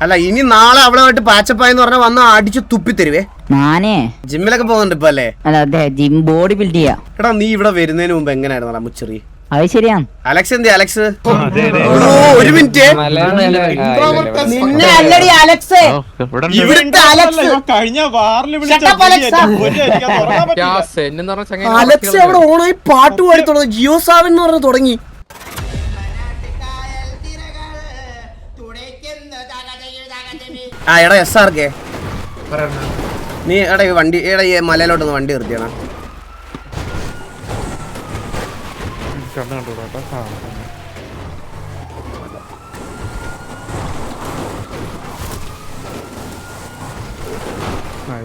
അല്ല ഇനി നാളെ അവളുമായിട്ട് പാച്ചപ്പായെന്ന് പറഞ്ഞാൽ വന്ന് അടിച്ചു തുപ്പിത്തരുവേ. ഞാനേ ജിമ്മിലൊക്കെ പോകുന്നുണ്ട് ഇപ്പൊ അല്ലേ? അതെ, ജിം ബോഡി ബിൽഡ് ചെയ്യാ. എടാ നീ ഇവിടെ വരുന്നതിന് മുമ്പ് എങ്ങനെയായിരുന്നു മുച്ചെറി? അത് ശരിയാണ്. അലക്സ് എന്തി? അലക്സ് ഒരു മിനിറ്റ്, നിന്നെ അല്ലടി അലക്സ്, ഇവിടുത്തെ അലക്സ്. അലക്സ് അവിടെ ഓണായി പാട്ട് പാടി തുടങ്ങി. ജിയോ സാവൻ എന്ന് പറഞ്ഞ് തുടങ്ങി. ആ എടാ എസ് ആർ കെ, നീ എടാ ഈ വണ്ടി എടാ ഈ മലയിലോട്ടൊന്ന് വണ്ടി നിർത്തിയാണ്.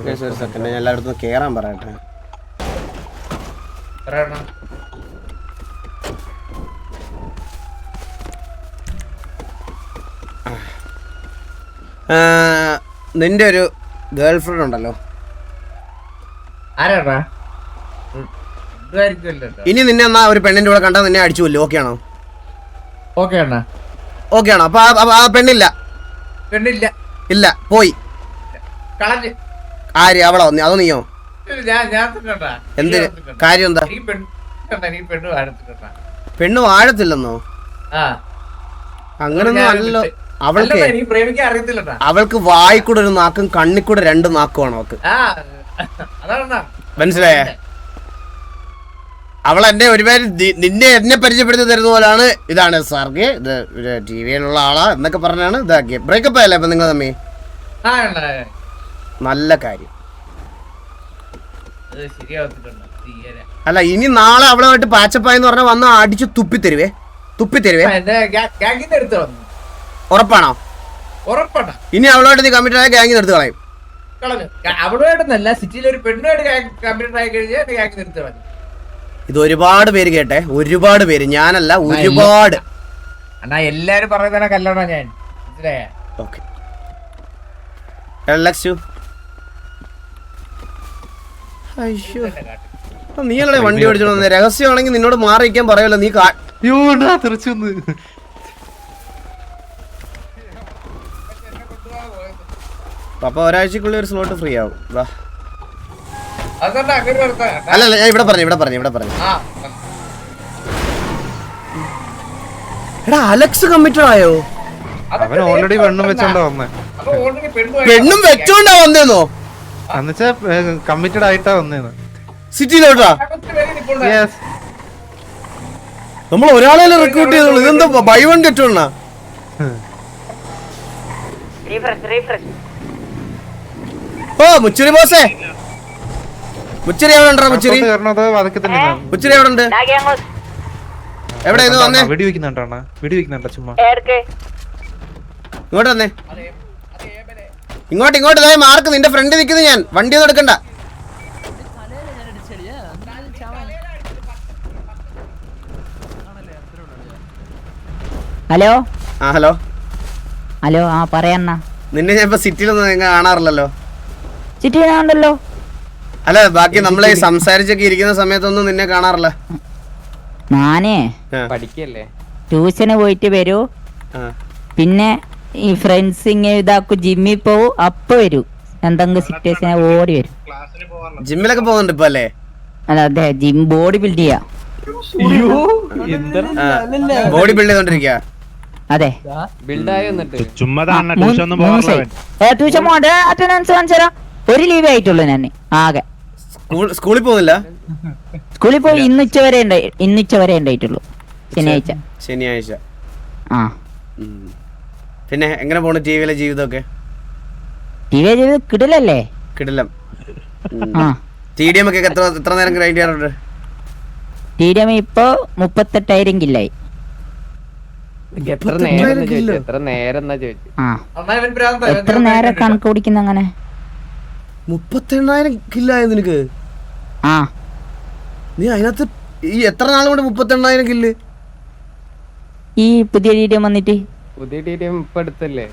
ഒരു സെക്കൻഡ്, ഞാൻ എല്ലായിടത്തും കേറാൻ പറയട്ടെ. നിന്റെ ഒരു ഗേൾ ഫ്രണ്ട് ഉണ്ടല്ലോ, ഇനി നിന്നെ എന്നാ ഒരു പെണ്ണിന്റെ കൂടെ കണ്ടാ നിന്നെ അടിച്ചു കൊല്ലും. ഓക്കെ ആണോ? ഓക്കെ ആണോ? അപ്പൊ ആ പെണ്ണില്ല ഇല്ല പോയി ആര്? അവളോ? അതോ നീയോ? എന്ത് കാര്യം? എന്താ പെണ്ണ് വാഴത്തില്ലെന്നോ? അങ്ങനൊന്നും അല്ലല്ലോ. അവൾക്ക് വായിക്കൂടെ ഒരു നാക്കും കണ്ണിക്കൂടെ 2 നാക്കുമാണ് അവൾക്ക്. മനസ്സിലായേ? അവൾ എന്നെ ഒരുപാട് നിന്നെ എന്നെ പരിചയപ്പെടുത്തി തരുന്ന പോലാണ്. ഇതാണ് സാർക്ക്, ഇത് ടി വിയിലുള്ള ആളാ എന്നൊക്കെ പറഞ്ഞാണ് ഇതാക്കിയ. ബ്രേക്കപ്പ് ആയല്ലേ ഇപ്പൊ നിങ്ങൾ തമ്മി? നല്ല കാര്യം. അല്ല ഇനി നാളെ അവളുമായിട്ട് പാച്ചപ്പായെന്ന് പറഞ്ഞാൽ വന്ന് അടിച്ചു തുപ്പിത്തരുവേ. ഉറപ്പാണോ? ഇനി അവളോട്ട് നീ കമ്മിറ്റഡ് ആയ ഗ്യാങ്ങിൽ നിർത്തി കളയും. അവളുമായിട്ടൊന്നല്ല, സിറ്റിയിൽ ഒരു പെണ്ണുമായിട്ട് കമ്മിറ്റഡ് ആയി കഴിഞ്ഞാൽ ഗ്യാങ് നിർത്തി കളയും. ഇത് ഒരുപാട് പേര് കേട്ടെ, ഒരുപാട് പേര്, ഞാനല്ല ഒരുപാട്. അണ്ണാ എല്ലാരും പറയുന്ന കല്യാണം ഞാൻ. ഓക്കെ നീയല്ലേ വണ്ടി ഓടിച്ചോ? രഹസ്യമാണെങ്കിൽ നിന്നോട് മാറിയിരിക്കാൻ പറയുമല്ലോ. നീ അപ്പൊ ഒരാഴ്ചക്കുള്ളിൽ ഒരു സ്ലോട്ട് ഫ്രീ ആവും. വാ. അല്ലല്ല ഞാൻ ഇവിടെ പറഞ്ഞു. എടാ അലക്സ് കമ്മിറ്റഡ് ആയോ? അവൻ ഓൾറെഡി പെണ്ണും വെച്ചോണ്ടാ വന്നേ. പെണ്ണും വെച്ചോണ്ടാ വന്നേന്നോ? എന്നുവെച്ചാ കമ്മിറ്റഡ് ആയിട്ടാ വന്നേന്ന്. സിറ്റിയിലോട്ടാ? നമ്മൾ ഒരാളെ റിക്രൂട്ട് ചെയ്തോളൂ. ഇതെന്താ ബൈ വൺ ഗെറ്റ് വണ്ണ? ഓ മുച്ചിരി ബോസേ, മുച്ചിരി എവിടെ ഉണ്ടോ? മുച്ചിരി എവിടെ ഉണ്ട്? എവിടെ വന്നേ? വെടി വെക്കുന്നുണ്ടോ ചുമ്മാ? ഇങ്ങോട്ട് വന്നേ, ഇങ്ങോട്ട് മാർക്ക്. നിന്റെ ഫ്രണ്ട് നിൽക്കുന്നത് ഞാൻ. വണ്ടി ഒന്നും എടുക്കണ്ട. ഹലോ ഹലോ ആ പറയണ്ണ. നിന്നെ ഞാൻ ഇപ്പൊ സിറ്റിയിലൊന്നും കാണാറില്ലല്ലോ. സിറ്റിയിലുണ്ടല്ലോ. അല്ല ബാക്കി നമ്മളെ സംസാരിച്ചൊക്കെ ഇരിക്കുന്ന സമയത്തൊന്നും നിന്നെ കാണാറില്ല. ഞാനേ പഠിക്കല്ലേ, ട്യൂഷന് പോയിട്ട് വരൂ, പിന്നെ ഈ ഫ്രണ്ട്സ് ഇങ്ങനെ ഇതാക്കും, ജിമ്മിൽ പോവും, അപ്പൊ വരൂ. എന്തെങ്കിലും സിറ്റുവേഷൻ ഓടി വരും. ജിമ്മിലൊക്കെ പോകുന്നുണ്ട് ഇപ്പൊ അല്ലേ? അതെ, ജിം ബോഡി ബിൽഡ് ചെയ്യാ. ബോഡി ബിൽഡ് ചെയ്തോണ്ടിരിക്കാ? അതെ, ട്യൂഷൻ പോകണ്ട. അറ്റൻഡൻസ് കാണിച്ചാ ഒരു ലീവ് ആയിട്ടുള്ളൂ ഞാൻ ആകെ. സ്കൂളിൽ പോകുന്നില്ല? സ്കൂളിൽ പോയി ഇന്ന് ഉച്ച വരെ ഉണ്ടായിട്ടുള്ളൂ. ശനിയാഴ്ച. ആ പിന്നെ എങ്ങനെ പോണു ടിവിയിലെ ജീവിതമൊക്കെ? ടിവിയിലെ ജീവിതം കിടിലല്ലേ? കിടിലം. TDM ഒക്കെ എത്ര നേരം ഗ്രൈൻഡ് ചെയ്യാറുണ്ട്? TDM ഇപ്പൊ 38,000 കില്ലായി. എത്ര നേരം കണക്ക് പിടിക്കുന്ന? അങ്ങനെ 38,000 കില്ലായോ നിനക്ക്? ആ, നീ അതിനകത്ത് ഈ എത്ര നാൾ കൊണ്ട് 38,000 കില്ല്? ഈ പുതിയ TDM വന്നിട്ട്. പുതിയ TDM ഇപ്പൊ എടുത്തല്ലേ?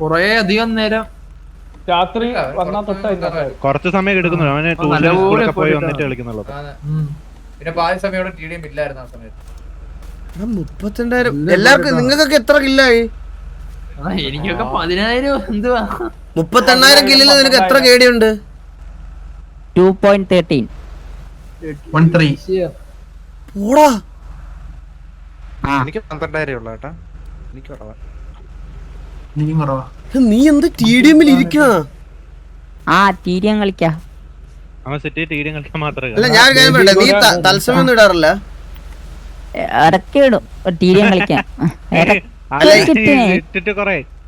കൊറേ അധികം നേരം രാത്രി കുറച്ച് സമയം എടുക്കുന്നു. അവന് പോയി വന്നിട്ട് കളിക്കുന്നുള്ളൂ. പിന്നെ പാതി സമയം ഇവിടെ TDM ഇല്ലായിരുന്നു ആ സമയത്ത്. 32,000 എല്ലാവർക്കും നിങ്ങൾക്കൊക്കെ എത്ര കില്ലായി? എനിക്കൊക്കെ 10,000 എന്തുവാ 38,000 കില്ലിൽ നിനക്ക് എത്ര കേടിയുണ്ട്? 2.13. പോടാ. എനിക്ക് 12,000 ഉള്ളു കേട്ടാ. എനിക്ക് കുറവാ. നീ എന്ത് TDM ഇരിക്കണ? TDM കളിക്കാ. അല്ല ഞാൻ കാര്യം പറയട്ടെ, നീ തത്സമയം ഒന്നും ഇടാറില്ല? ഇടയ്ക്ക് ഇടും TDM കളിക്കാൻ.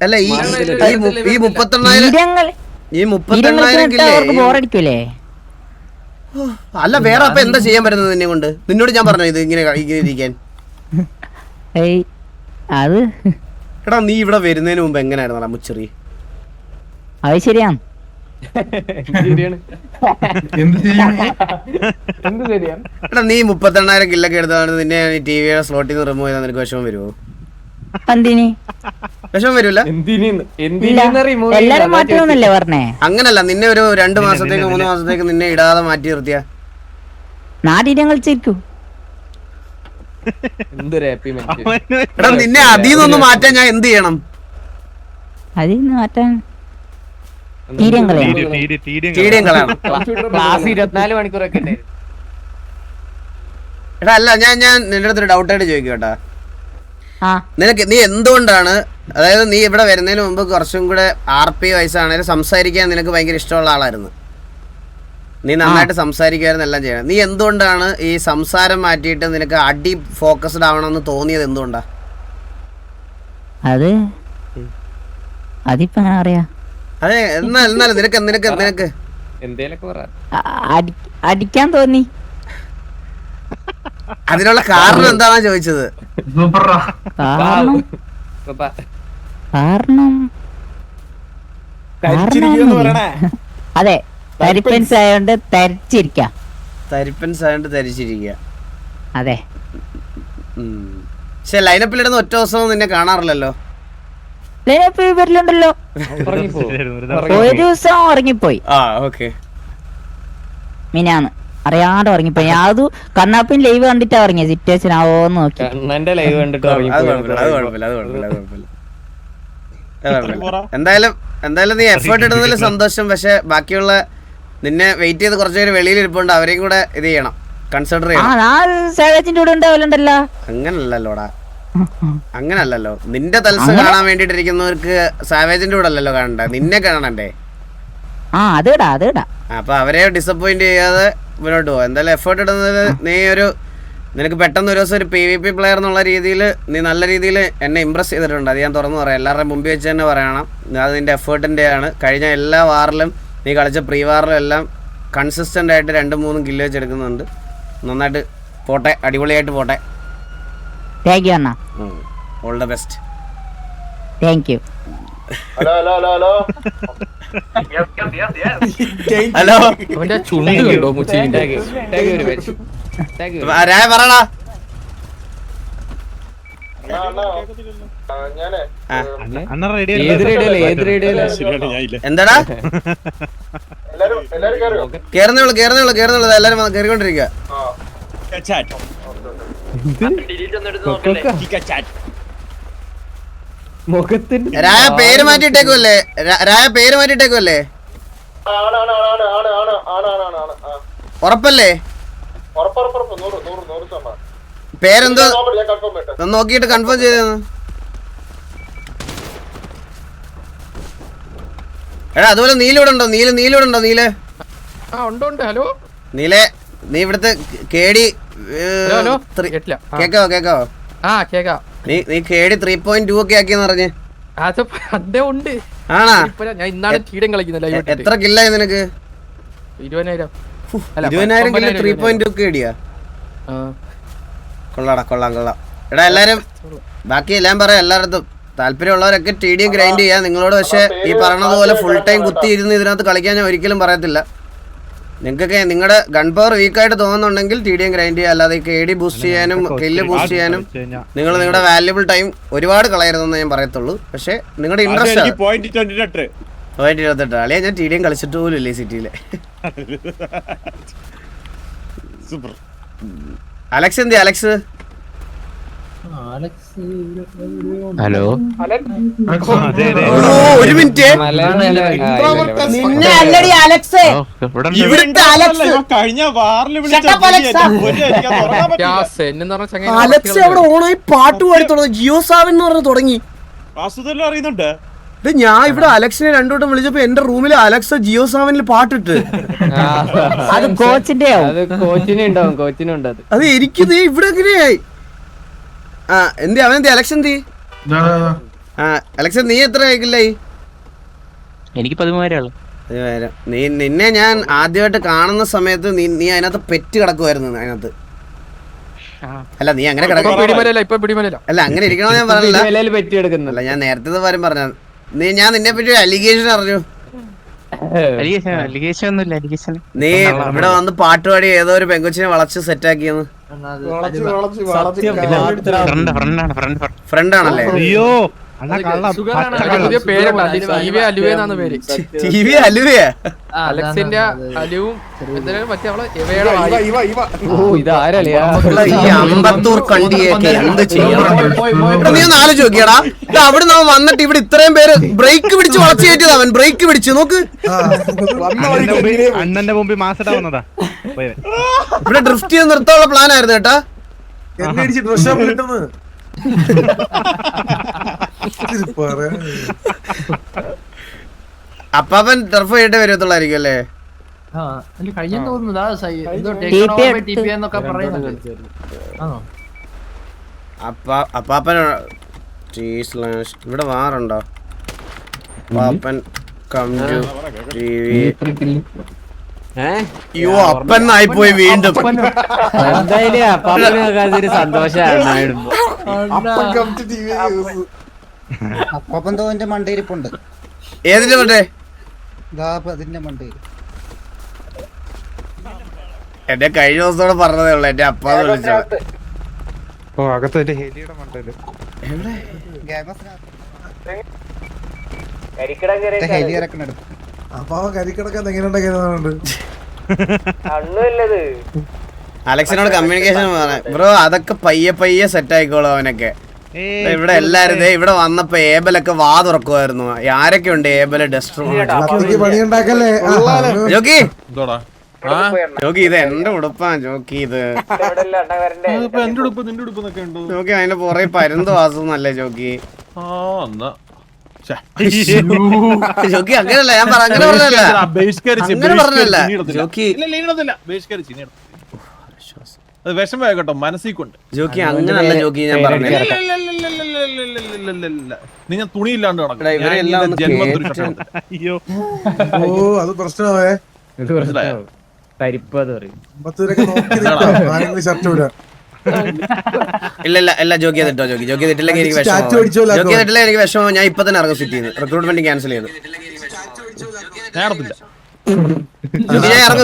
അല്ല ഈ 38,000 കില്ലേ ബോറടിക്കൂലേ? അല്ല വേറെ അപ്പൊ എന്താ ചെയ്യാൻ പറ്റുന്നത് നിന്നെ കൊണ്ട്? നിന്നോട് ഞാൻ പറഞ്ഞു ഇത് ഇങ്ങനെ ഇരിക്കാൻ. അത് എടാ നീ ഇവിടെ വരുന്നതിന് മുമ്പ് എങ്ങനെയായിരുന്നു മുച്ചെറി? അത് ശരിയാണ്. എടാ നീ 38,000 കില്ലൊക്കെ എടുത്താണ് നിന്നെ ടിവിയുടെ സ്ലോട്ടിൽ നിന്ന് റിമൂവ് ചെയ്താൽ നിനക്ക് വിഷമം വരുമോ? എന്തിന് വിഷമം വരൂല? എല്ലാരും മാറ്റണമെന്നല്ലേ പറഞ്ഞേ? അങ്ങനല്ല, നിന്നെ ഒരു 2 മാസത്തേക്ക് 3 മാസത്തേക്ക് നിന്നെ ഇടാതെ മാറ്റി നിർത്തിയ നാടീരം കളിച്ചിരിക്കൂ. എടാ നിന്നെ അതിന്നൊന്ന് മാറ്റാൻ ഞാൻ എന്ത് ചെയ്യണം? അതിന്ന് മാറ്റാൻ TDM കളയാണ്. എടാ അല്ല ഞാൻ നിന്റെ അടുത്തൊരു ഡൗട്ടായിട്ട് ചോദിക്കും കേട്ടാ. നീ എന്തുകൊണ്ടാണ്, അതായത് നീ ഇവിടെ വരുന്നതിന് മുമ്പ് കുറച്ചും കൂടെ RP വയസ്സാണേലും സംസാരിക്കാൻ നിനക്ക് ഭയങ്കര ഇഷ്ടമുള്ള ആളായിരുന്നു. നീ നന്നായിട്ട് സംസാരിക്കുമായിരുന്നു, എല്ലാം ചെയ്യണം. നീ എന്തുകൊണ്ടാണ് ഈ സംസാരം മാറ്റിയിട്ട് നിനക്ക് അടി ഫോക്കസ്ഡ് ആവണമെന്ന് തോന്നിയത്? എന്തുകൊണ്ടാ? അതിപ്പോ എങ്ങനെ അറിയാ? അതെ എന്നാലും നിനക്ക് അടിക്കാൻ തോന്നി. അതിനുള്ള കാരണം എന്താണാ ചോദിച്ചത്? അതെ, തരിപ്പൻസ് ആയോണ്ട് തരിച്ചിരിക്ക. അതെ. പക്ഷെ ലൈനപ്പിലിടുന്ന ഒറ്റ ദിവസവും നിന്നെ കാണാറില്ലല്ലോ. ലൈനപ്പ് വരലുണ്ടല്ലോ. ഒരു ദിവസം ഉറങ്ങിപ്പോയി. മിനാന്ന് അറിയാണ്ട് ഉറങ്ങിപ്പോയി. ഞാൻ അത് കണ്ണാപ്പിൻ ലൈവ് കണ്ടിട്ടാ ഉറങ്ങിയ. സിറ്റുവേഷൻ ആവോന്ന് നോക്കി. എന്തായാലും നീ എഫേർട്ട് ഇടുന്നതിൽ സന്തോഷം. പക്ഷെ ബാക്കിയുള്ള നിന്നെ വെയിറ്റ് ചെയ്ത് കുറച്ചു പേര് വെളിയിൽ ഇരിപ്പുണ്ട്, അവരെയും കൂടെ ഇത് ചെയ്യണം, കൺസിഡർ ചെയ്യണം. കൂടെ ഉണ്ടാവലുണ്ടല്ലോ. അങ്ങനല്ലല്ലോ നിന്റെ തൽസ കാണാൻ വേണ്ടിട്ടിരിക്കുന്നവർക്ക് സാവേജിന്റെ കൂടെ അല്ലല്ലോ കാണണ്ടേ, നിന്നെ കാണണ്ടേ. അപ്പൊ അവരെ ഡിസപ്പോയിന്റ് ചെയ്യാതെ മുന്നോട്ട് പോവാ. എന്തായാലും എഫേർട്ട് ഇടുന്നത് നിനക്ക് പെട്ടെന്ന് ഒരു ദിവസം ഒരു PvP പ്ലെയർ എന്നുള്ള രീതിയിൽ നീ നല്ല രീതിയിൽ എന്നെ ഇമ്പ്രസ് ചെയ്തിട്ടുണ്ട്. അത് ഞാൻ തുറന്നു പറയാം, എല്ലാവരുടെയും മുമ്പിൽ വെച്ച് തന്നെ പറയണം. അത് നിന്റെ എഫേർട്ടിൻ്റെ ആണ്. കഴിഞ്ഞ എല്ലാ വാറിലും നീ കളിച്ച പ്രീ വാറിലും എല്ലാം കൺസിസ്റ്റൻ്റ് ആയിട്ട് 2-3 കില്ല് വെച്ചെടുക്കുന്നുണ്ട്. നന്നായിട്ട് പോട്ടെ, അടിപൊളിയായിട്ട് പോട്ടെ. All the best. ഹലോ രായ പറടാ. എന്താടാ കേറുന്നുള്ളു എല്ലാരും കേറിക്കൊണ്ടിരിക്കുക. രായ പേര് മാറ്റിട്ടേക്കുമല്ലേ? ഉറപ്പല്ലേ? പേരെന്തോ നോക്കിയിട്ട് കൺഫേം ചെയ്തെന്ന്. എടാ അതുപോലെ നീലിവിടെ ഉണ്ടോ? ഹലോ നീലെ, നീ ഇവിടുത്തെ കേടി കേക്കാവോ? നീ KD 3.2 ഒക്കെ ആക്കിയെന്ന് പറഞ്ഞ്. ആണാ? എത്ര കില്ലായി നിനക്ക്? 20,000 കില്ല 3.2 KDയാ? കൊള്ളാം. എടാ എല്ലാരും ബാക്കി എല്ലാം പറയാം. എല്ലായിടത്തും താല്പര്യമുള്ളവരൊക്കെ TDM ഗ്രൈൻഡ് ചെയ്യാം നിങ്ങളോട്. പക്ഷെ ഈ പറഞ്ഞതുപോലെ ഫുൾ ടൈം കുത്തി ഇരുന്ന് ഇതിനകത്ത് കളിക്കാൻ ഞാൻ ഒരിക്കലും പറയത്തില്ല. നിങ്ങൾക്കൊക്കെ നിങ്ങളുടെ ഗൺ പവർ വീക്കായിട്ട് തോന്നുന്നുണ്ടെങ്കിൽ TDM ഗ്രൈൻഡ് ചെയ്യുക. അല്ലാതെ KD ബൂസ്റ്റ് ചെയ്യാനും കില്ല് ബൂസ്റ്റ് ചെയ്യാനും നിങ്ങൾ നിങ്ങളുടെ വാല്യുബിൾ ടൈം ഒരുപാട് കളയരുതെന്ന് ഞാൻ പറയത്തുള്ളൂ. പക്ഷെ നിങ്ങളുടെ ഇൻട്രസ്റ്റ് .28 അളിയാ, ഞാൻ TDM കളിച്ചിട്ട് പോലും ഇല്ലേ സിറ്റിയിലെ. അലക്സ് എന്തി അലക്സ്? ഹലോ ഒരു മിനിറ്റ്, നിന്നെ അല്ലടി അലക്സ്, ഇവിടുത്തെ അലക്സ്. അലക്സ് അവിടെ ഓണായി പാട്ട് പാടി തുടങ്ങി, ജിയോ സാവൻ എന്ന് പറഞ്ഞ് തുടങ്ങി. അറിയുന്നുണ്ട്. ഞാൻ ഇവിടെ അലക്സിനെ രണ്ടോട്ടം വിളിച്ചപ്പോ എന്റെ റൂമിൽ അലക്സ ജിയോ സാവനിൽ പാട്ടിട്ട്. അത് കോച്ചിന്റെ അത് എനിക്കിത് ഇവിടെ എങ്ങനെയായി? ആ എന്തി അവനെന്തി അലക്സ് എന്തി? അലക്സ് നീ എത്ര ആയിക്കില്ലായി? എനിക്ക് 13 നിന്നെ ഞാൻ ആദ്യമായിട്ട് കാണുന്ന സമയത്ത് നീ അതിനകത്ത് പെറ്റ് കിടക്കുമായിരുന്നു അതിനകത്ത്. അല്ല നീ അങ്ങനെ അല്ല അങ്ങനെ ഇരിക്കണോ ഞാൻ പറഞ്ഞില്ല. അല്ല ഞാൻ നേരത്തെ പറഞ്ഞ ഞാൻ നിന്നെ പറ്റി അലിഗേഷൻ അറിഞ്ഞു. നീ ഇവിടെ വന്ന് പാട്ടുപാടി ഏതോ ഒരു പെങ്കൊച്ചിനെ വളച്ച് സെറ്റാക്കിയെന്ന്. ഫ്രണ്ട് ആണല്ലേ? അയ്യോ അലക്സിന്റെ അലുവും ഈ അമ്പത്തൂർ കണ്ടിയൊക്കെ എന്ത് ചെയ്യണം? നീ ഒന്ന് ആലോചിച്ച് നോക്കിയടാ, അവിടെ നിന്ന് വന്നിട്ട് ഇവിടെ ഇത്രയും പേര് ബ്രേക്ക് പിടിച്ച് വളച്ചു കയറ്റിയത്. അവൻ ബ്രേക്ക് പിടിച്ച് നോക്ക്. അണ്ണന്റെ മുമ്പിൽ മാസടാ വന്നതാ. ഇവിടെ ഡ്രിഫ്റ്റ് ചെയ്ത് നിർത്താനുള്ള പ്ലാൻ ആയിരുന്നു കേട്ടാ. അപ്പാപ്പൻ ടർഫ് ചെയ്തിട്ട് വരത്തുള്ളായിരിക്കും അല്ലേ? അപ്പാപ്പൻ ഇവിടെ വാറുണ്ടോ? അപ്പാപ്പൻ അയ്യോ അപ്പൻ ആയിപ്പോയി വീണ്ടും. എന്തായാലും അപ്പാപ്പനൊരു സന്തോഷമായിരുന്നു. അപ്പാപ്പൻ തോന്റെ മണ്ടയിരിപ്പുണ്ട്. ഏതിന്റെ മണ്ടേ? അതിന്റെ മണ്ടയിൽ. എന്റെ കഴിഞ്ഞ ദിവസത്തോടെ പറഞ്ഞതേ ഉള്ളു എന്റെ അപ്പാന്ന് വിളിച്ചത്. ഓ അകത്ത് ഹെലിയുടെ മണ്ടയില് ഹെലി ഇറക്കണെടുത്തു. അലക്സിനോട് കമ്മ്യൂണിക്കേഷൻ ബ്രോ അതൊക്കെ പയ്യെ പയ്യെ സെറ്റ് ആയിക്കോളും അവനൊക്കെ. ഇവിടെ എല്ലാരും ഇവിടെ വന്നപ്പോ ഏബലൊക്കെ വാ തുറക്കുമായിരുന്നു. ആരൊക്കെ ഉണ്ട് ഏബല്? ഡസ്റ്റർ ജോക്കി ജോക്കി ഇത് എന്റെ ഉടുപ്പാ ജോക്കി. ഇത് ജോക്കി അതിന്റെ പുറകെ പരുന്ത് വാസുന്നല്ലേ ജോക്കി? ജോക്കി അങ്ങനല്ല ഞാൻ അങ്ങനെ പറഞ്ഞല്ല, അങ്ങനെ പറഞ്ഞല്ല ജോക്കി. അത് വിഷമമായ കേട്ടോ മനസ്സിൽ കൊണ്ട്. ജോക്കി അങ്ങനല്ല ജോക്കി ഞാൻ പറഞ്ഞില്ല. നീ ഞാൻ തുണിയില്ലാണ്ട് അയ്യോ ഓ അത് പ്രശ്നമാവേ. ഇല്ല ജോക്കി അതിട്ടോ. ജോക്കി ഇതിട്ടില്ലെങ്കിൽ എനിക്ക് വിഷമം. ജോക്കി ഇതിട്ടില്ല എനിക്ക് വിഷമം. ഞാൻ ഇപ്പൊ തന്നെ ഇറങ്ങും സിറ്റിന്ന്. റിക്രൂട്ട്മെന്റ് ക്യാൻസൽ ചെയ്തു. ഞാൻ ഇറങ്ങും.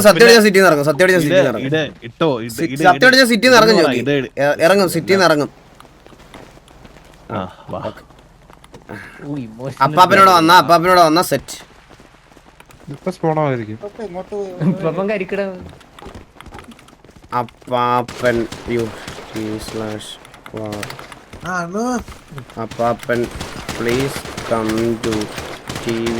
സത്യോടെ സിറ്റിന്ന് ഇറങ്ങും. സത്യോടെ സിറ്റിന്ന് ഇറങ്ങും. ജോക്കി ഇറങ്ങും. സിറ്റിന്ന് ഇറങ്ങും. അപ്പാപ്പനോട് വന്ന സെറ്റ്. അപ്പാപ്പൻ അപ്പാപ്പൻ പ്ലീസ് കം ടു TV.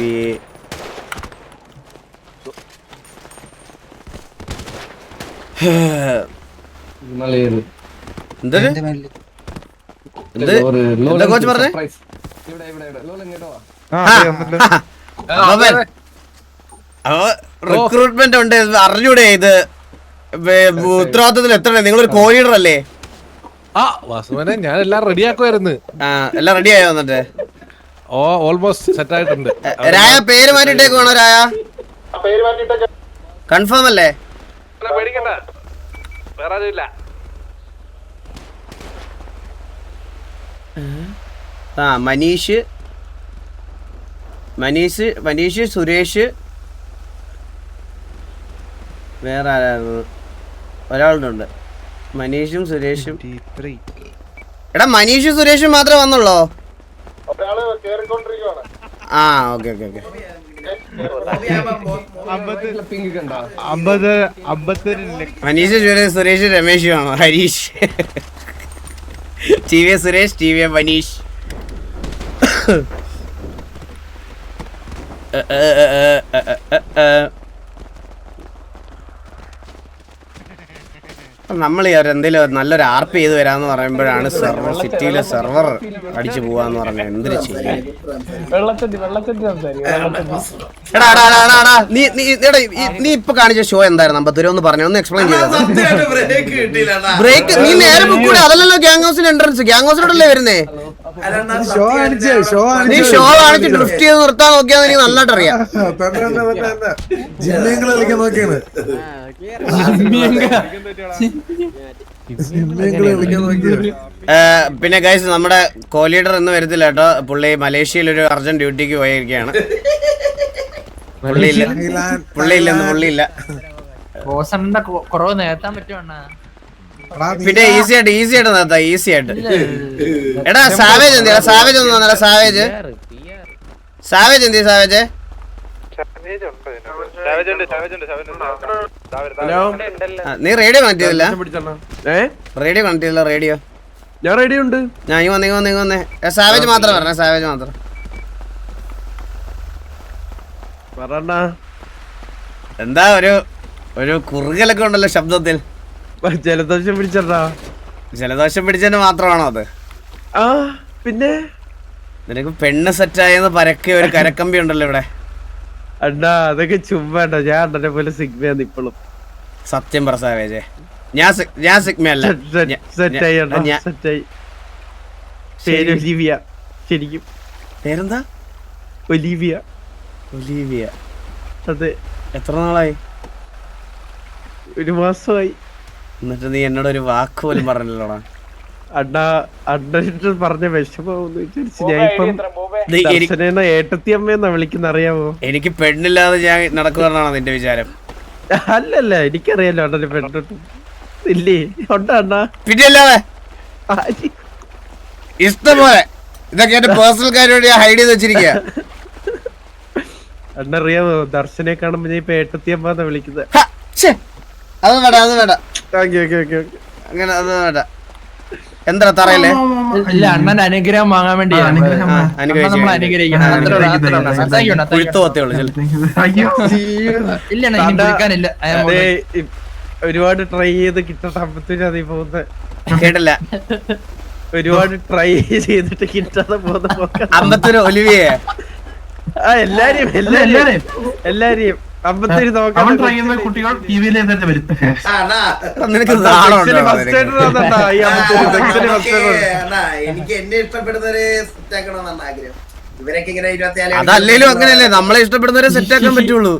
എന്താ കോച്ച് പറഞ്ഞേ? റിക്രൂട്ട്മെന്റ് ഉണ്ട് അറിഞ്ഞൂടെ? ഇത് ഉത്തരവാദിത്തത്തിൽ എത്തണേ. നിങ്ങളൊരു കോലീഡർ അല്ലേ? വാസുവിനെ ഞാൻ എല്ലാം റെഡിയാക്കുമായിരുന്നു. എല്ലാം റെഡി ആയോ? എന്നിട്ട് ഓൾമോസ്റ്റ് സെറ്റ് ആയിട്ടുണ്ട്. രായ പേര് മാറ്റിട്ടേക്ക് വേണോ? രായ കൺഫേം അല്ലേ? പേടിക്കണ്ട, വേറെ ആരുമില്ല. മനീഷ് സുരേഷ് വേറെ ആരായിരുന്നു? ഒരാളുണ്ട്. മനീഷും സുരേഷും. എടാ മനീഷും സുരേഷും മാത്രമേ വന്നുള്ളോ? ആ ഓക്കെ. മനീഷ് സുരേഷ് രമേശ് ആണോ? Harish T V Suresh T V Manish. നമ്മൾ എന്തെങ്കിലും നല്ലൊരു ആർപ്പ് ചെയ്ത് വരാന്ന് പറയുമ്പോഴാണ് സെർവർ സിറ്റിയിലെ സെർവർ അടിച്ചു പോവാന്ന് പറഞ്ഞ എന്തൊരു ചെയ്യും. നീ ഇപ്പൊ കാണിച്ച ഷോ എന്തായിരുന്നു അമ്പത്തൂര് ഒന്ന് പറഞ്ഞു, ഒന്ന് എക്സ്പ്ലെയിൻ ചെയ്തത്. ബ്രേക്ക് നീ നേരെ കൂടെ അതല്ലല്ലോ ഗ്യാങ് ഹൗസിന്റെ എൻട്രൻസ്, ഗ്യാങ് ഹൗസിലോട്ടല്ലേ വരുന്നേ. നീ ഷോ കാണിച്ച് ഡ്രിഫ്റ്റ് ചെയ്ത് നിർത്താൻ നോക്കിയാൽ എനിക്ക് നല്ലതായിട്ട് അറിയാം. കളിക്കാൻ നോക്കിയാണ്. പിന്നെ ഗൈസ് നമ്മുടെ കോ ലീഡർ എന്ന് വരത്തില്ല കേട്ടോ, പുള്ളി മലേഷ്യയിൽ ഒരു അർജന്റ് ഡ്യൂട്ടിക്ക് പോയിരിക്കുകയാണ്. പുള്ളിയില്ല. പിന്നെ ഈസി ആയിട്ട് നിർത്താം, ഈസി ആയിട്ട്. എടാ സാവേജ് എന്തിയാ? സാവേജ് ഒന്നും വന്നല്ല. സാവേജ് എന്തിയാ? സാവേജ് നീ റേഡിയോ കണക്ട് ചെയ്തില്ല? റേഡിയോ കണക്ട് ചെയ്തില്ല? റേഡിയോ ഞാൻ റേഡിയോ ഉണ്ട്. ഞാൻ വന്നേ. സാവേജ് മാത്രം പറഞ്ഞ, സാവേജ് മാത്രം. എന്താ ഒരു കുറുകലൊക്കെ ഉണ്ടല്ലോ ശബ്ദത്തിൽ. ജലദോഷം പിടിച്ചടാ. ജലദോഷം പിടിച്ചതിന് മാത്രമാണോ അത്? പിന്നെ നിനക്ക് പെണ്ണ് സെറ്റായെന്ന് പരക്കെ ഒരു കരക്കമ്പി ഉണ്ടല്ലോ ഇവിടെ. അണ്ണാ അതൊക്കെ ചുമ്മാട്ടോ, ഞാൻ അണ്ണനെ പോലെ സിഗ്മയാണ് ഇപ്പോഴും. സത്യം പറ സാവേജ്, ഞാൻ സിഗ്മയല്ല. ശരിക്കും പേരെന്താ? ഒലീവിയ. അതെ. എത്ര നാളായി? 1 മാസമായി. എന്നിട്ട് നീ എന്നോട് ഒരു വാക്ക് പോലും പറഞ്ഞില്ലല്ലോടാ. അണ്ണ പറഞ്ഞ വിഷമാവെന്ന് വിചാരിച്ചു. ഞാൻ ഇപ്പം ഏട്ടത്തിയമ്മയെന്നാ വിളിക്കുന്ന, അറിയാമോ? എനിക്ക് പെണ്ണില്ലാതെ ഞാൻ നടക്കുവാണെന്നാണോ നിന്റെ വിചാരം? അല്ലല്ല, എനിക്കറിയാലോ അണ്ണന് പെണ്ണിട്ട് ഇല്ലേ? ഉണ്ടോ അണ്ണാ? പിന്നെ അല്ലാതെ ഇഷ്ടംപോലെ. ഇതൊക്കെ എന്റെ പേഴ്സണൽ കാര്യമായിട്ട് ഞാൻ ഹൈഡ് ചെയ്ത് വെച്ചിരിക്കുക. അണ്ണ അറിയാമോ, ദർശനെ കാണുമ്പോ ഞാൻ ഇപ്പൊ ഏട്ടത്തിയമ്മന്നാ വിളിക്കുന്നത്. അത് വേണ്ട അങ്ങനെ, അത് വേണ്ട. എന്താ തറയല്ലേ? അണ്ണൻ അനുഗ്രഹം വാങ്ങാൻ വേണ്ടി ഒരുപാട് ട്രൈ ചെയ്ത് കിട്ടാത്ത അമ്പത്തൂര് അതീ പോകുന്നത് കേട്ടില്ല. ഒരുപാട് ട്രൈ ചെയ്തിട്ട് കിട്ടാതെ പോകുന്ന അമ്പത്തൂര് ഒലിവിയെ എല്ലാരെയും അമ്പത്തൂര് നോക്കാൻ കുട്ടികൾ ടിവിയിൽ നിനക്ക് എനിക്ക് എന്നെ ഇഷ്ടപ്പെടുന്നവരെ സെറ്റാക്കണമെന്നാണ് ആഗ്രഹം. ഇവരൊക്കെ ഇങ്ങനെ 24 അതല്ലേലും അങ്ങനെയല്ലേ നമ്മളെ ഇഷ്ടപ്പെടുന്നവരെ സെറ്റ് ആക്കാൻ പറ്റുള്ളൂ.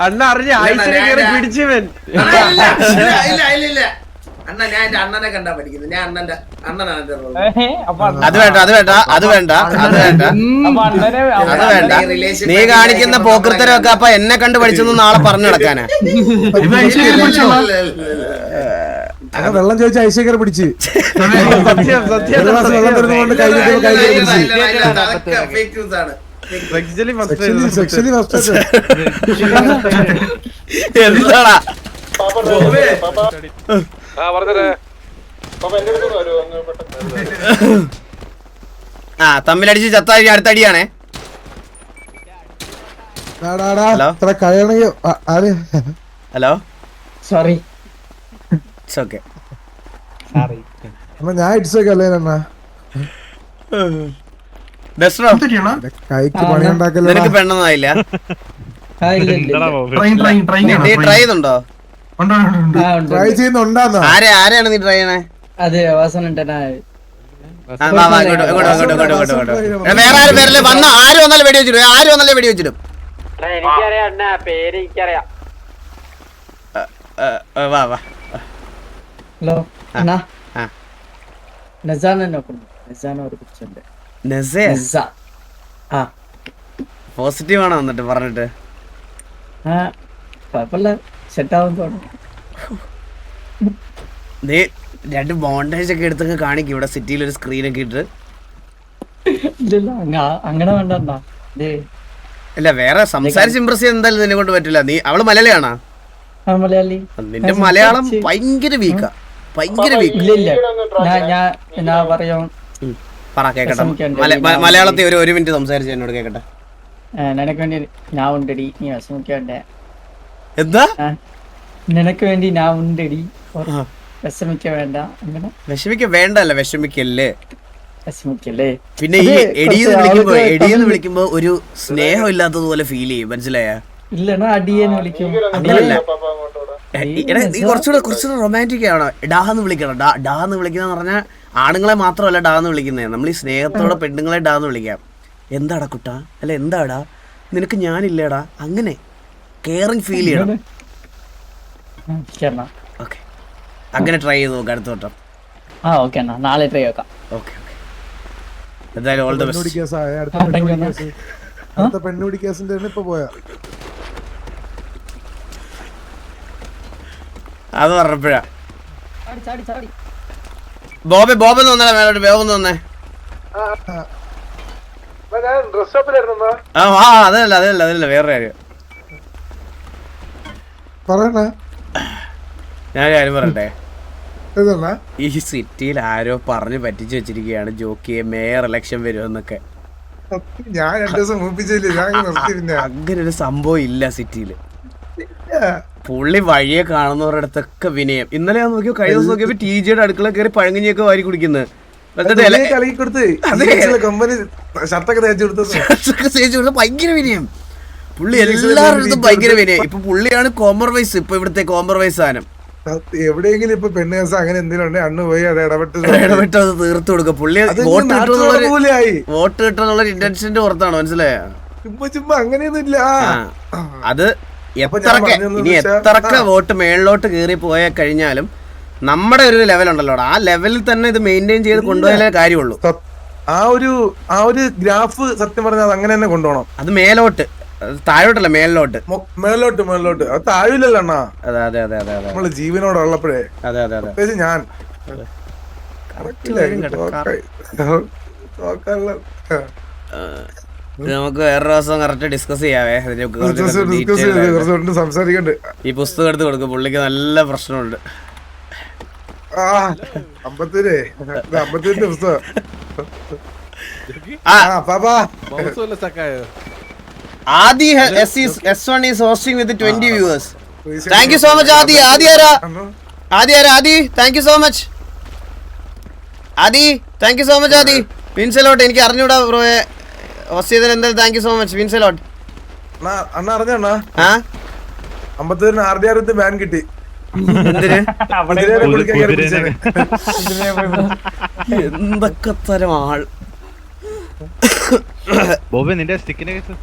അണ്ണ അറിഞ്ഞ ആഴ്ചയെ കയറി പിടിച്ചവൻ. ഇല്ല അണ്ണ, ഞാൻ എന്റെ അണ്ണനെ കണ്ടാ പഠിക്കുന്നത്. ഞാൻ അണ്ണനാണ്. അത് വേണ്ട. നീ കാണിക്കുന്ന പോക്കൃത്തരൊക്കെ അപ്പൊ എന്നെ കണ്ട് പഠിച്ചെന്ന് നാളെ പറഞ്ഞു നടക്കാനാ. വെള്ളം ചോദിച്ച ഐശ്വര്യ പിടിച്ച് എന്താടാ തമ്മിലടിച്ച് ചത്തായി അടുത്തടിയാണേ. Hello sorry okay. ഞാൻ ഇട്സൊക്കെ അല്ലേ കൈക്ക് പണി ഉണ്ടാക്കല്ലോ. നിനക്ക് പെണ്ണൊന്നായില്ല? നീ ട്രൈ ചെയ്യുന്നുണ്ടോ? ട്രൈ ചെയ്യുന്നുണ്ടോ? ആരെയാണ് നീ ട്രൈ ചെയ്യണേ? അതെ വേറെ ആരും പേരല്ലേ വന്ന? ആര് വന്നാലും വെടി വെച്ചിടും. ആര് വന്നാലും വെടി വെച്ചിടും. വാ വാ. ഹലോ അണ്ണാ, നസാനെ നോക്കുന്നു. നസാന ഒരു പിച്ചുണ്ട്. പോസിറ്റീവ് ആണോ എന്നിട്ട് പറഞ്ഞിട്ട്? കുഴപ്പമില്ല, സെറ്റാവും തോന്നുന്നു. നീ 2 മോണ്ടേജ് ഒക്കെ എടുത്തൊക്കെ കാണിക്കും ഇവിടെ സിറ്റിയിൽ ഒരു സ്ക്രീനൊക്കെ ഇട്ട്. അങ്ങനെ വേണ്ട. ഇല്ല വേറെ സംസാരിച്ച് ഇമ്പ്രസ് ചെയ്യാൻ എന്തായാലും നിന്നെ കൊണ്ട് പറ്റില്ല. നീ അവള് മലയാളിയാണോ? മലയാളി. നിന്റെ മലയാളം ഭയങ്കര വീക്കാ, ഭയങ്കര വീക്ക്. ഞാൻ പറയാം പറ കേക്കട്ടെ. മലയാളത്തിൽ ഒരു മിനിറ്റ് സംസാരിച്ച് എന്നോട് കേക്കട്ടെ. നിനക്ക് വേണ്ടി ഞാൻ ഉണ്ടടി, നീ വിഷമിക്കണ്ടേ. എന്താ? നിനക്ക് വേണ്ടി ഞാൻ ഉണ്ടടി, വിഷമിക്ക വേണ്ട. അങ്ങനെ വിഷമിക്ക വേണ്ടല്ല, വിഷമിക്കല്ലേ. വിഷമിക്കല്ലേ. പിന്നെ ഈ എടീന്ന് വിളിക്കുമ്പോ ഒരു സ്നേഹം ഇല്ലാത്തതുപോലെ ഫീൽ ചെയ്യും, മനസ്സിലായ? ഇല്ലണ അടിയെന്ന് വിളിക്കും. അങ്ങനല്ല, നീ കുറച്ചുകൂടെ റൊമാൻറ്റിക് ആണോ? ഡാന്ന് വിളിക്കണം. ഡാന്ന് വിളിക്കുന്ന പറഞ്ഞാൽ ആണുങ്ങളെ മാത്രമല്ല ഡാന്ന് വിളിക്കുന്നത്. നമ്മൾ ഈ സ്നേഹത്തോടെ പെണ്ണുങ്ങളെ ഡാന്ന് വിളിക്കാം. എന്താടാ കുട്ടാ, അല്ല എന്താടാ, നിനക്ക് ഞാനില്ലേടാ, അങ്ങനെ കെയറിങ് ഫീൽ ചെയ്യണം. ഓക്കെ, അങ്ങനെ ട്രൈ ചെയ്ത് നോക്കാം അടുത്ത വട്ടം. ഓക്കെ നാളെ ട്രൈ ആക്കാം. ഓക്കെ, എന്തായാലും ഓൾ ദി ബെസ്റ്റ്. അടുത്ത പെണ്ണുപിടി കേസിന്റെ ഇപ്പൊ പോയാ അത് പറഞ്ഞപ്പോഴാ ബോബെ വന്നേ, മേലോട്ട് ബോബെന്ന് വന്നേ. അതല്ല വേറെ കാര്യം. പറയണ ഞാൻ കാര്യം പറയട്ടെ. ഇതല്ല ഈ സിറ്റിയിൽ ആരോ പറഞ്ഞു പറ്റിച്ചു വെച്ചിരിക്കുകയാണ് ജോക്കിയെ മേയർ ഇലക്ഷൻ വരുമെന്നൊക്കെ. ഞാൻ 2 ദിവസം മുമ്പിച്ചില്ലേ, ഞാൻ നിർത്തിയിരുന്ന. അങ്ങനെ ഒരു സംഭവം ഇല്ല സിറ്റിയില്. പുള്ളി വഴിയെ കാണുന്നവരുടെ അടുത്തൊക്കെ വിനയം. ഇന്നലെ ഞാൻ നോക്കിയോ, കഴിഞ്ഞ ദിവസം നോക്കിയപ്പോ TJയുടെ അടുക്കള കയറി പഴങ്ങഞ്ഞൊക്കെ വാരി കുടിക്കുന്നത്. ഭയങ്കര വിനയം പുള്ളി, എല്ലാവരുടെ അടുത്തും ഭയങ്കര വിനയം. ഇപ്പൊ പുള്ളിയാണ് കോംപ്രമൈസ്, ഇപ്പൊ ഇവിടുത്തെ കോംപ്രമൈസ് സാധനം. എവിടെയെങ്കിലും ഇപ്പൊ പെണ്ണ് കേസ് അങ്ങനെ എന്തെങ്കിലും അന്ന് പോയി അത് ഇടപെട്ട് അത് തീർത്തു കൊടുക്കുക. പുള്ളി വോട്ട് കിട്ടുന്നുള്ള ഇന്റൻഷന്റെ പുറത്താണ്, മനസ്സിലായ? ചുമ്മാ അങ്ങനെയൊന്നും ഇല്ല. അത് എത്രക്കെ വോട്ട് മേളിലോട്ട് കയറി പോയ കഴിഞ്ഞാലും നമ്മുടെ ഒരു ലെവൽ ഉണ്ടല്ലോ, ആ ലെവലിൽ തന്നെ ഇത് മെയിൻറ്റെയിൻ ചെയ്ത് കൊണ്ടുപോയാലേ കാര്യമുള്ളൂ. ആ ഒരു ഗ്രാഫ് സത്യം പറഞ്ഞാൽ അങ്ങനെ തന്നെ കൊണ്ടുപോകണം. അത് മേലോട്ട്, താഴോട്ടല്ല മേളിലോട്ട്. മേളിലോട്ട് അത് താഴില്ലല്ലോ അണ്ണാ. അതെ നമ്മള് ജീവനോടുള്ളപ്പോഴേ. അതെ ഞാൻ നമുക്ക് വേറെ ദിവസം കറക്റ്റ് ഡിസ്കസ് ചെയ്യാവേ. സംസാരിക്കണ്ട്. ഈ പുസ്തകം എടുത്ത് കൊടുക്കും, പുള്ളിക്ക് നല്ല പ്രശ്നമുണ്ട്. അമ്പത്തൂരിന്റെ പുസ്തകം. Adi S1 is hosting with 20 viewers. Thank you so much Adi. Adi, thank you so much. Adi, thank you so much Adi. Means a lot. എനിക്ക് അറിഞ്ഞൂടാ ബ്രോയെ ഹോസ്റ്റ് ചെയ്തതിന് എന്തായാലും thank you so much. Means a lot. അണ്ണ അറിഞ്ഞണ്ണാ, അമ്പത്തൂരിന് RDR ban കിട്ടി. എന്തൊക്കെ തരം ആൾ. ബോബെ നിന്റെ സ്റ്റിക്കിന്റെ case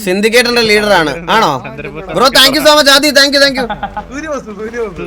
സിൻഡിക്കേറ്ററിന്റെ leader ആണ് ആണോ bro? Thank you so much Adi. Thank U